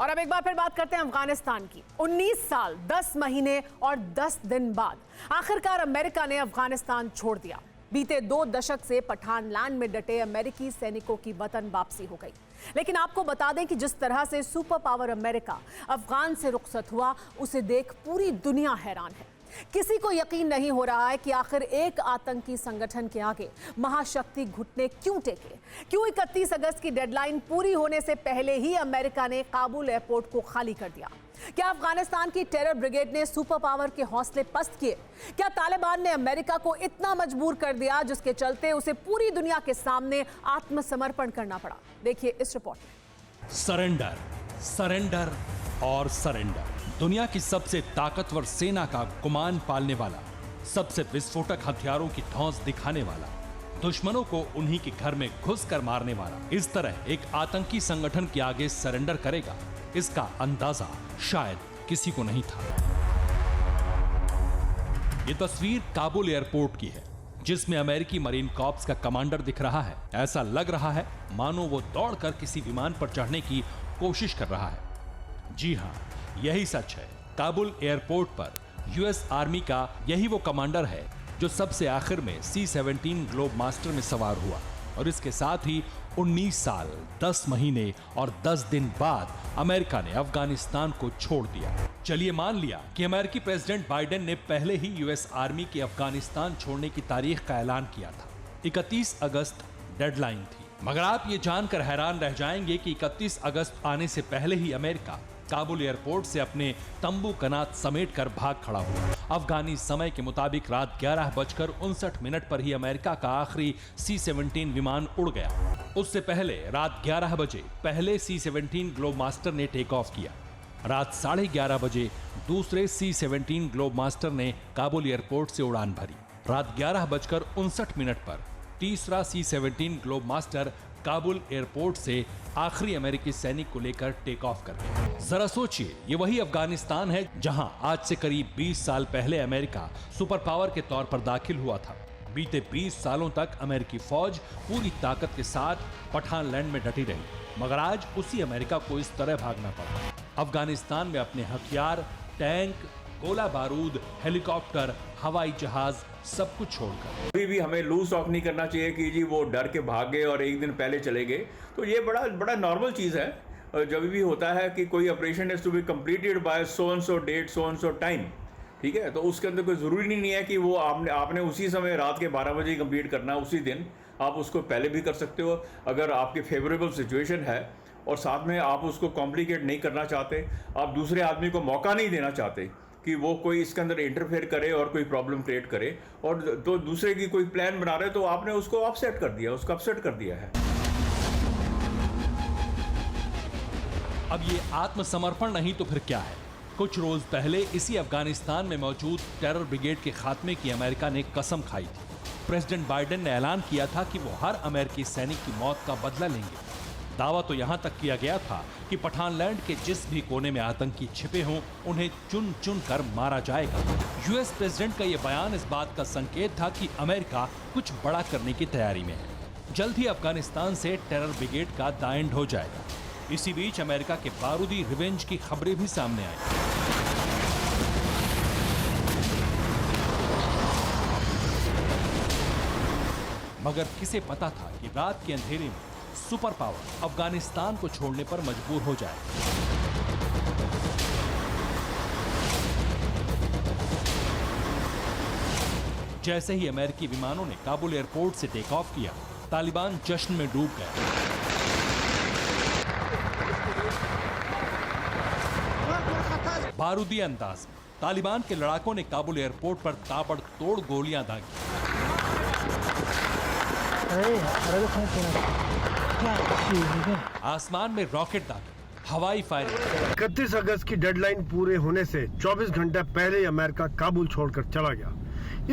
और अब एक बार फिर बात करते हैं अफगानिस्तान की। 19 साल 10 महीने और 10 दिन बाद आखिरकार अमेरिका ने अफगानिस्तान छोड़ दिया। बीते 2 दशक से पठान लैंड में डटे अमेरिकी सैनिकों की वतन वापसी हो गई। लेकिन आपको बता दें कि जिस तरह से सुपर पावर अमेरिका अफगान से रुखसत हुआ, उसे देख पूरी दुनिया हैरान है। किसी को यकीन नहीं हो रहा है कि आखिर एक आतंकी संगठन के आगे महाशक्ति घुटने क्यों टेके। क्यों 31 अगस्त की डेडलाइन पूरी होने से पहले ही अमेरिका ने काबुल एयरपोर्ट को खाली कर दिया। क्या अफगानिस्तान की टेरर ब्रिगेड ने सुपर पावर के हौसले पस्त किए? क्या तालिबान ने अमेरिका को इतना मजबूर कर दिया जिसके चलते उसे पूरी दुनिया के सामने आत्मसमर्पण करना पड़ा? देखिए इस रिपोर्ट में। सरेंडर, सरेंडर और सरेंडर। दुनिया की सबसे ताकतवर सेना का गुमान पालने वाला, सबसे विस्फोटक हथियारों की धौंस दिखाने वाला, दुश्मनों को उन्हीं के घर में घुसकर मारने वाला इस तरह एक आतंकी संगठन के आगे सरेंडर करेगा, इसका अंदाजा शायद किसी को नहीं था। ये तस्वीर काबुल एयरपोर्ट की है, जिसमें अमेरिकी मरीन कॉर्प्स का कमांडर दिख रहा है। ऐसा लग रहा है मानो वो दौड़कर किसी विमान पर चढ़ने की कोशिश कर रहा है। जी हाँ, यही सच है। काबुल एयरपोर्ट पर यूएस आर्मी का यही वो कमांडर है जो सबसे आखिर में C-17 ग्लोब मास्टर में सवार हुआ। और इसके साथ ही 19 साल 10 महीने और 10 दिन बाद अमेरिका ने अफगानिस्तान को छोड़ दिया। चलिए मान लिया कि अमेरिकी प्रेसिडेंट बाइडेन ने पहले ही यूएस आर्मी की अफगानिस्तान छोड़ने की तारीख का ऐलान किया था। 31 अगस्त डेडलाइन थी। मगर आप ये जानकर हैरान रह जाएंगे कि 31 अगस्त आने से पहले ही अमेरिका काबुल एयरपोर्ट से अपने तंबू कनात समेट कर भाग खड़ा हुआ। अफगानी समय के मुताबिक रात 11:59 पर ही अमेरिका का आखिरी C-17 विमान उड़ गया। उससे पहले रात 11 बजे पहले C-17 ग्लोब मास्टर ने टेक ऑफ किया। रात 11:30 बजे दूसरे C-17 ग्लोब मास्टर ने काबुल एयरपोर्ट से उड़ान भरी। रात 11:59 पर तीसरा C-17 globe master Kabul airport से आखिरी अमेरिकी सैनिक को लेकर टेक ऑफ कर गया। जरा सोचिए, ये वही अफगानिस्तान है जहां आज से करीब 20 साल पहले अमेरिका सुपर पावर के तौर पर दाखिल हुआ था। बीते 20 सालों तक अमेरिकी फौज पूरी ताकत के साथ पठान लैंड में डटी रही, मगर आज उसी अमेरिका को इस तरह भागना पड़ा। अफगानिस्तान में अपने हथियार, टैंक, गोला बारूद, हेलीकॉप्टर, हवाई जहाज सब कुछ छोड़कर अभी भी हमें लूज ऑफ नहीं करना चाहिए कि जी वो डर के भाग गए और एक दिन पहले चले गए। तो ये बड़ा नॉर्मल चीज़ है। जब भी होता है कि कोई operation is to be completed by so and so date, so and so time, ठीक है, तो उसके अंदर कोई ज़रूरी नहीं है कि वो आपने उसी समय रात के 12 बजे कंप्लीट करना है। उसी दिन आप उसको पहले भी कर सकते हो अगर आपकी फेवरेबल सिचुएशन है और साथ में आप उसको कॉम्प्लिकेट नहीं करना चाहते, आप दूसरे आदमी को मौका नहीं देना चाहते कि वो कोई इसके अंदर इंटरफेयर करे और कोई प्रॉब्लम क्रिएट करे, और तो दूसरे की कोई प्लान बना रहे तो आपने उसको अपसेट कर दिया, उसको अपसेट कर दिया है। अब ये आत्मसमर्पण नहीं तो फिर क्या है? कुछ रोज पहले इसी अफगानिस्तान में मौजूद टेरर ब्रिगेड के खात्मे की अमेरिका ने कसम खाई थी। प्रेसिडेंट बाइडेन ने ऐलान किया था कि वो हर अमेरिकी सैनिक की मौत का बदला लेंगे। दावा तो यहां तक किया गया था कि पठान लैंड के जिस भी कोने में आतंकी छिपे हों, उन्हें चुन चुन कर मारा जाएगा। यूएस प्रेसिडेंट का यह बयान इस बात का संकेत था कि अमेरिका कुछ बड़ा करने की तैयारी में है। जल्द ही अफगानिस्तान से टेरर ब्रिगेड का द एंड हो जाएगा। इसी बीच अमेरिका के बारूदी रिवेंज की खबरें भी सामने आई। मगर किसे पता था कि रात के अंधेरे में सुपर पावर अफगानिस्तान को छोड़ने पर मजबूर हो जाए। जैसे ही अमेरिकी विमानों ने काबुल एयरपोर्ट से टेक ऑफ किया, तालिबान जश्न में डूब गए। बारूदी अंदाज में तालिबान के लड़ाकों ने काबुल एयरपोर्ट पर ताबड़तोड़ गोलियां दागी। आसमान में रॉकेट दागे, हवाई फायरिंग। 31 अगस्त की डेडलाइन पूरे होने से 24 घंटे पहले ही अमेरिका काबुल छोड़कर चला गया।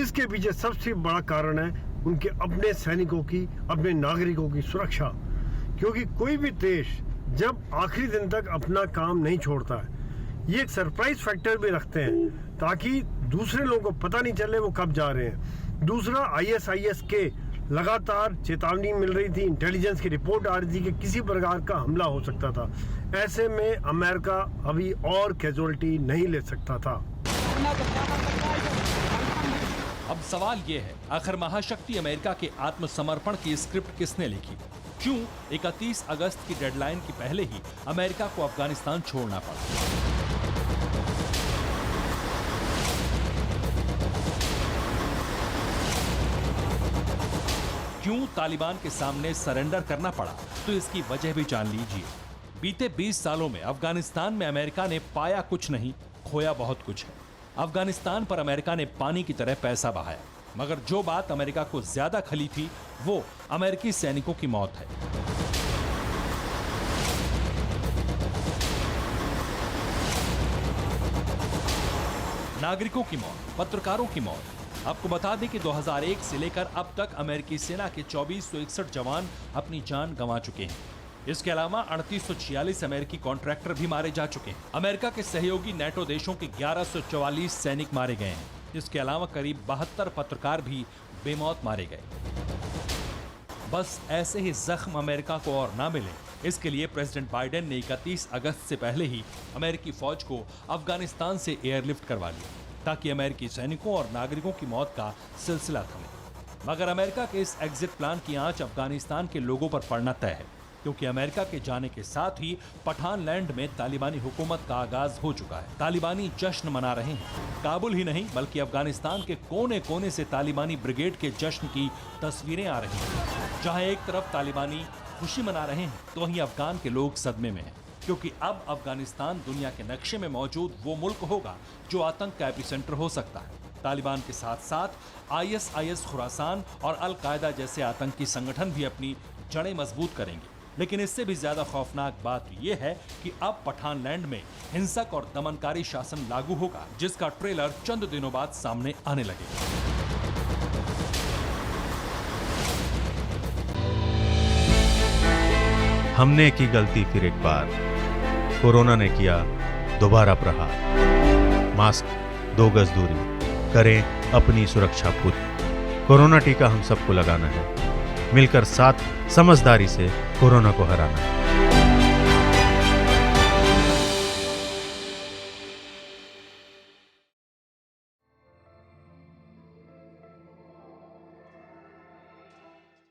इसके पीछे सबसे बड़ा कारण है उनके अपने सैनिकों की, अपने नागरिकों की सुरक्षा। क्योंकि कोई भी देश जब आखिरी दिन तक अपना काम नहीं छोड़ता है, ये एक सरप्राइज फैक्टर भी रखते हैं ताकि दूसरे लोगों को पता नहीं चले वो कब जा रहे हैं। दूसरा, ISIS के लगातार चेतावनी मिल रही थी, इंटेलिजेंस की रिपोर्ट आ रही थी कि किसी प्रकार का हमला हो सकता था। ऐसे में अमेरिका अभी और कैजुअलिटी नहीं ले सकता था। अब सवाल यह है, आखिर महाशक्ति अमेरिका के आत्मसमर्पण की स्क्रिप्ट किसने लिखी? क्यों 31 अगस्त की डेडलाइन के पहले ही अमेरिका को अफगानिस्तान छोड़ना पड़ा? क्यों तालिबान के सामने सरेंडर करना पड़ा? तो इसकी वजह भी जान लीजिए। बीते 20 सालों में अफगानिस्तान में अमेरिका ने पाया कुछ नहीं, खोया बहुत कुछ है। अफगानिस्तान पर अमेरिका ने पानी की तरह पैसा बहाया, मगर जो बात अमेरिका को ज्यादा खली थी वो अमेरिकी सैनिकों की मौत है। नागरिकों की मौत, पत्रकारों की मौत। आपको बता दें कि 2001 से लेकर अब तक अमेरिकी सेना के 2461 जवान अपनी जान गंवा चुके हैं। इसके अलावा 3846 अमेरिकी कॉन्ट्रैक्टर भी मारे जा चुके हैं। अमेरिका के सहयोगी नेटो देशों के 1144 सैनिक मारे गए हैं। इसके अलावा करीब 72 पत्रकार भी बेमौत मारे गए। बस ऐसे ही जख्म अमेरिका को और ना मिले, इसके लिए प्रेसिडेंट बाइडेन ने 31 अगस्त से पहले ही अमेरिकी फौज को अफगानिस्तान से एयरलिफ्ट करवा लिया, ताकि अमेरिकी सैनिकों और नागरिकों की मौत का सिलसिला थमे। मगर अमेरिका के इस एग्जिट प्लान की आंच अफगानिस्तान के लोगों पर पड़ना तय है, क्योंकि अमेरिका के जाने के साथ ही पठान लैंड में तालिबानी हुकूमत का आगाज हो चुका है। तालिबानी जश्न मना रहे हैं। काबुल ही नहीं बल्कि अफगानिस्तान के कोने कोने से तालिबानी ब्रिगेड के जश्न की तस्वीरें आ रही हैं। जहां एक तरफ तालिबानी खुशी मना रहे हैं तो वहीं अफगान के लोग सदमे में हैं, क्योंकि अब अफगानिस्तान दुनिया के नक्शे में मौजूद वो मुल्क होगा जो आतंक का एपिसेंटर हो सकता है। तालिबान के साथ साथ ISIS खुरासान और अल कायदा जैसे आतंकी संगठन भी अपनी जड़ें मजबूत करेंगे। लेकिन इससे भी ज्यादा खौफनाक बात यह है कि अब पठान लैंड में हिंसक और दमनकारी शासन लागू होगा, जिसका ट्रेलर चंद दिनों बाद सामने आने लगेगा। हमने की गलती फिर एक बार, कोरोना ने किया दोबारा प्रहार। मास्क, 2 गज दूरी, करें अपनी सुरक्षा पूरी। कोरोना टीका हम सबको लगाना है, मिलकर साथ समझदारी से कोरोना को हराना है।